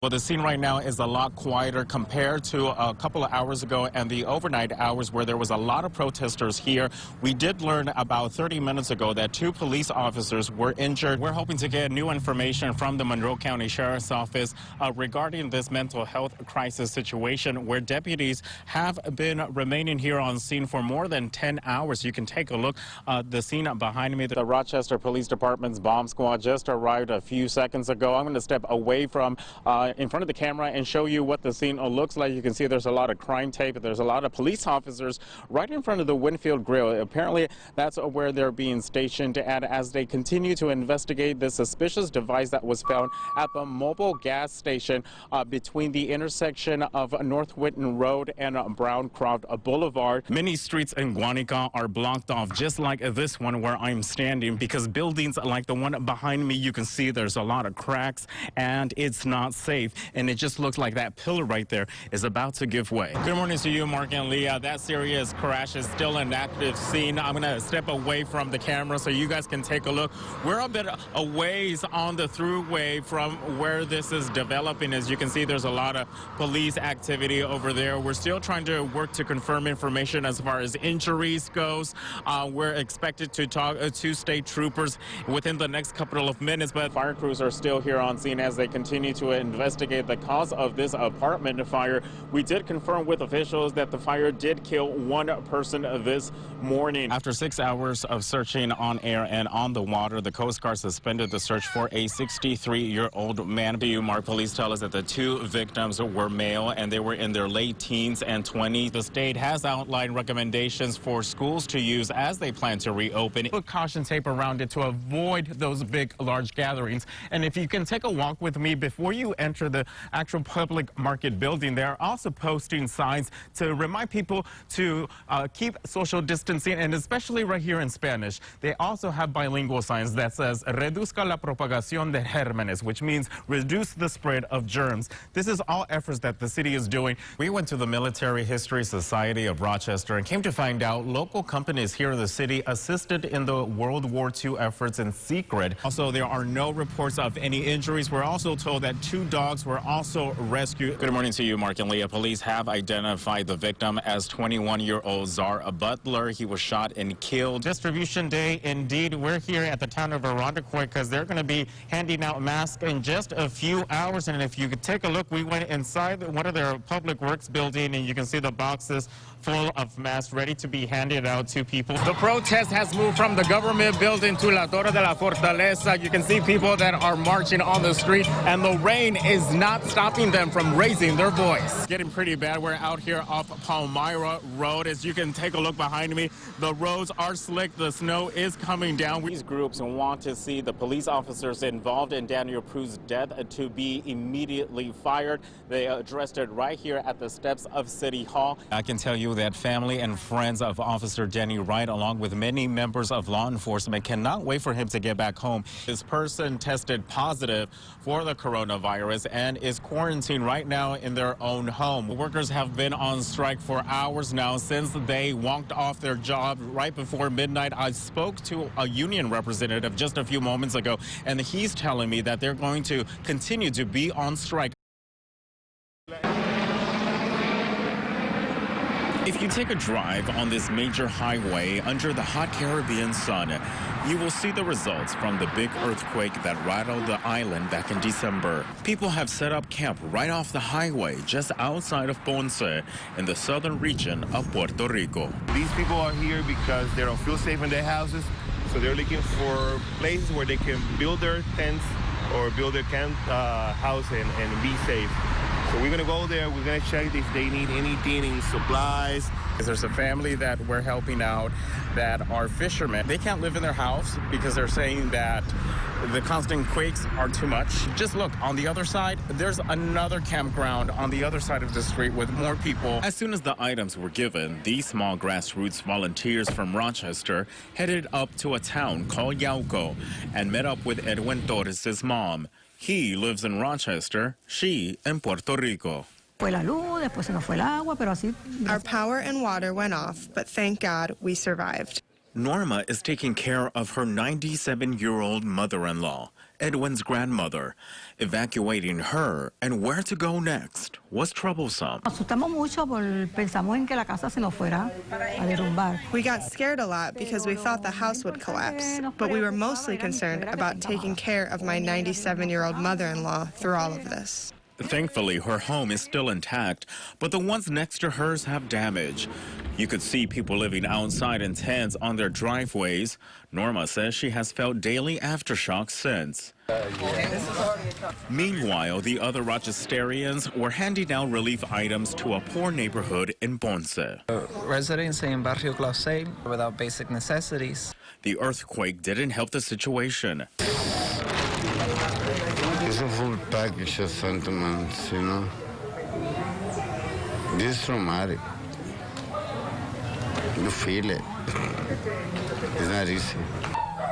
Well, the scene right now is a lot quieter compared to a couple of hours ago and the overnight hours where there was a lot of protesters here. We did learn about 30 minutes ago that 2 police officers were injured. We're hoping to get new information from the Monroe County Sheriff's Office regarding this mental health crisis situation where deputies have been remaining here on scene for more than 10 hours. You can take a look at the scene behind me. The Rochester Police Department's bomb squad just arrived a few seconds ago. I'm going to step away from in front of the camera and show you what the scene looks like. You can see there's a lot of crime tape. There's a lot of police officers right in front of the Winfield Grill. Apparently, that's where they're being stationed, and as they continue to investigate this suspicious device that was found at the mobile gas station between the intersection of North Whitten Road and Browncroft Boulevard. Many streets in Guanica are blocked off, just like this one where I'm standing, because buildings like the one behind me, you can see there's a lot of cracks and it's not safe. And it just looks like that pillar right there is about to give way. Good morning to you, Mark and Leah. That serious crash is still an active scene. I'm going to step away from the camera so you guys can take a look. We're a bit a ways on the throughway from where this is developing. As you can see, there's a lot of police activity over there. We're still trying to work to confirm information as far as injuries goes. We're expected to talk to state troopers within the next couple of minutes, but fire crews are still here on scene as they continue to investigate the cause of this apartment fire. We did confirm with officials that the fire did kill 1 person this morning. After 6 hours of searching on air and on the water, the Coast Guard suspended the search for a 63-year-old man. Mark, police tell us that the 2 victims were male and they were in their late teens and 20s. The state has outlined recommendations for schools to use as they plan to reopen. Put caution tape around it to avoid those big, large gatherings. And if you can take a walk with me before you enter the actual public market building, they're also posting signs to remind people to keep social distancing, and especially right here in Spanish. They also have bilingual signs that says reduzca la propagación de gérmenes, which means reduce the spread of germs. This is all efforts that the city is doing. We went to the Military History Society of Rochester and came to find out local companies here in the city assisted in the World War II efforts in secret. Also, there are no reports of any injuries. We're also told that 2 dogs were also rescued. Good morning to you, Mark and Leah. Police have identified the victim as 21-year-old Czar Butler. He was shot and killed. Distribution day, indeed. We're here at the town of Irondequoit because they're going to be handing out masks in just a few hours. And if you could take a look, we went inside one of their public works building, and you can see the boxes full of masks ready to be handed out to people. The protest has moved from the government building to La Torre de la Fortaleza. You can see people that are marching on the street, and the rain is not stopping them from raising their voice. Getting pretty bad. We're out here off Palmyra Road. As you can take a look behind me, the roads are slick. The snow is coming down. These groups want to see the police officers involved in Daniel Prue's death to be immediately fired. They addressed it right here at the steps of City Hall. I can tell you that family and friends of Officer Denny Wright, along with many members of law enforcement, cannot wait for him to get back home. This person tested positive for the coronavirus and is quarantined right now in their own home. Workers have been on strike for hours now since they walked off their job right before midnight. I spoke to a union representative just a few moments ago, and he's telling me that they're going to continue to be on strike. If you take a drive on this major highway under the hot Caribbean sun, you will see the results from the big earthquake that rattled the island back in December. People have set up camp right off the highway just outside of Ponce in the southern region of Puerto Rico. These people are here because they don't feel safe in their houses, so they're looking for places where they can build their tents or build their camp house and be safe. So we're going to go there. We're going to check if they need anything in supplies. There's a family that we're helping out that are fishermen. They can't live in their house because they're saying that the constant quakes are too much. Just look, on the other side, there's another campground on the other side of the street with more people. As soon as the items were given, these small grassroots volunteers from Rochester headed up to a town called Yauco and met up with Edwin Torres' mom. He lives in Rochester, she in Puerto Rico. Our power and water went off, but thank God we survived. Norma is taking care of her 97-year-old mother-in-law. Edwin's grandmother. Evacuating her and where to go next was troublesome. We got scared a lot because we thought the house would collapse, but we were mostly concerned about taking care of my 97-year-old mother-in-law through all of this. Thankfully, her home is still intact, but the ones next to hers have damage. You could see people living outside in tents on their driveways. Norma says she has felt daily aftershocks since. Meanwhile, the other Rochesterians were handing out relief items to a poor neighborhood in Ponce. Residents in Barrio Clausé without basic necessities. The earthquake didn't help the situation. It's a full package of sentiments, you know. This is traumatic. You feel it. It's not easy.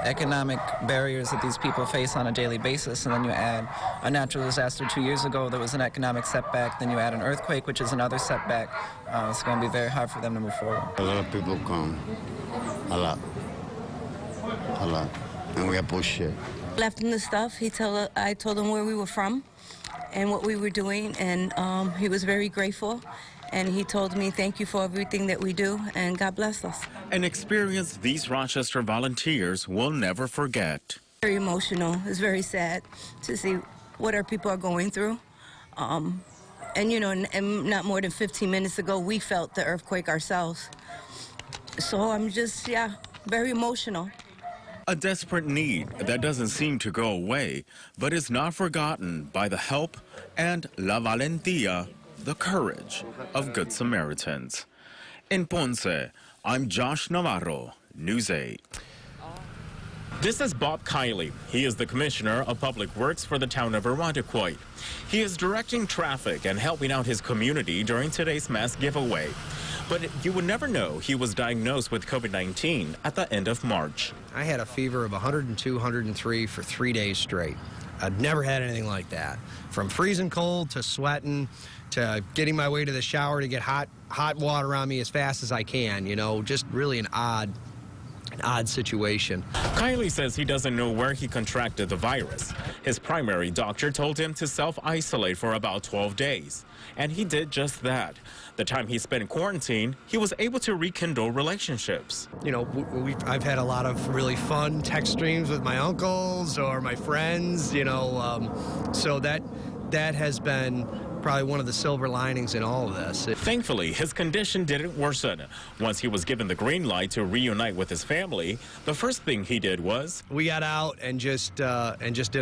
Economic barriers that these people face on a daily basis, and then you add a natural disaster 2 years ago that was an economic setback, then you add an earthquake, which is another setback. It's going to be very hard for them to move forward. A lot of people come. A lot. A lot. And we appreciate it. Left him the stuff. I told him where we were from and what we were doing, and he was very grateful. And he told me, thank you for everything that we do, and God bless us. An experience these Rochester volunteers will never forget. Very emotional. It's very sad to see what our people are going through. And, you know, and not more than 15 minutes ago, we felt the earthquake ourselves. So I'm just, very emotional. A desperate need that doesn't seem to go away, but is not forgotten by the help and la valentía, the courage of Good Samaritans. In Ponce, I'm Josh Navarro, News 8. This is Bob Kiley. He is the Commissioner of Public Works for the town of Irondequoit. He is directing traffic and helping out his community during today's mass giveaway. But you would never know he was diagnosed with COVID-19 at the end of March. I had a fever of 102, 103 for 3 days straight. I'd never had anything like that. From freezing cold to sweating to getting my way to the shower to get hot water on me as fast as I can, you know, just really an odd situation. Kiley says he doesn't know where he contracted the virus. His primary doctor told him to self-isolate for about 12 days. And he did just that. The time he spent in quarantine, he was able to rekindle relationships. You know, I've had a lot of really fun text streams with my uncles or my friends, you know, so that has been probably one of the silver linings in all of this. Thankfully, his condition didn't worsen. Once he was given the green light to reunite with his family, the first thing he did was... We got out and just did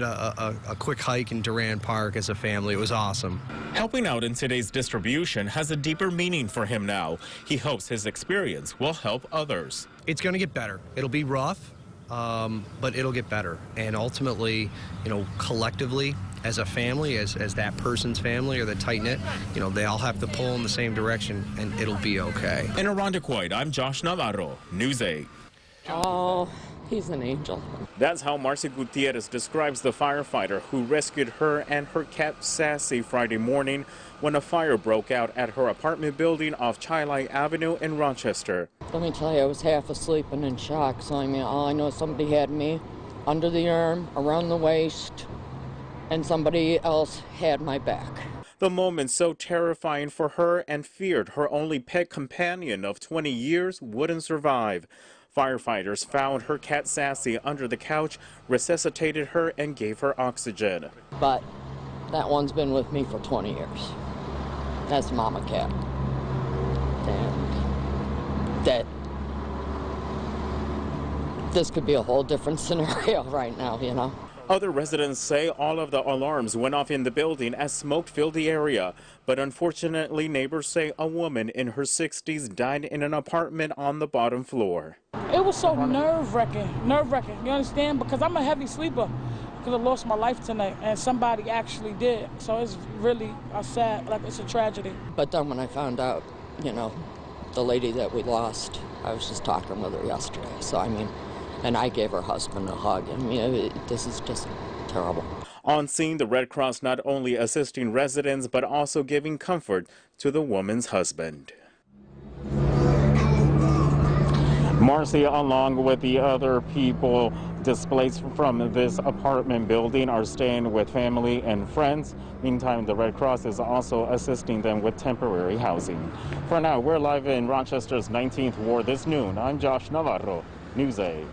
a quick hike in Durand Park as a family. It was awesome. Helping out in today's distribution has a deeper meaning for him now. He hopes his experience will help others. It's going to get better. It'll be rough, but it'll get better. And ultimately, you know, collectively, as a family, as that person's family or the tight-knit, you know, they all have to pull in the same direction, and it'll be okay. In Irondequoit, I'm Josh Navarro, News 8. Oh, he's an angel. That's how Marcy Gutierrez describes the firefighter who rescued her and her cat Sassy Friday morning when a fire broke out at her apartment building off Chilai Avenue in Rochester. Let me tell you, I was half asleep and in shock, so I mean, all I know is somebody had me under the arm, around the waist, and somebody else had my back. The moment so terrifying for her and feared her only pet companion of 20 years wouldn't survive. Firefighters found her cat Sassy under the couch, resuscitated her, and gave her oxygen. But that one's been with me for 20 years. That's Mama Cat. And that this could be a whole different scenario right now, you know. Other residents say all of the alarms went off in the building as smoke filled the area. But unfortunately, neighbors say a woman in her 60s died in an apartment on the bottom floor. It was so nerve-wracking, you understand? Because I'm a heavy sleeper. I could have lost my life tonight, and somebody actually did. So it's really sad, like it's a tragedy. But then when I found out, you know, the lady that we lost, I was just talking with her yesterday. So, I mean, and I gave her husband a hug. I mean, this is just terrible. On scene, the Red Cross not only assisting residents, but also giving comfort to the woman's husband. Marcy, along with the other people displaced from this apartment building are staying with family and friends. Meantime, the Red Cross is also assisting them with temporary housing. For now, we're live in Rochester's 19th Ward this noon. I'm Josh Navarro, News 8.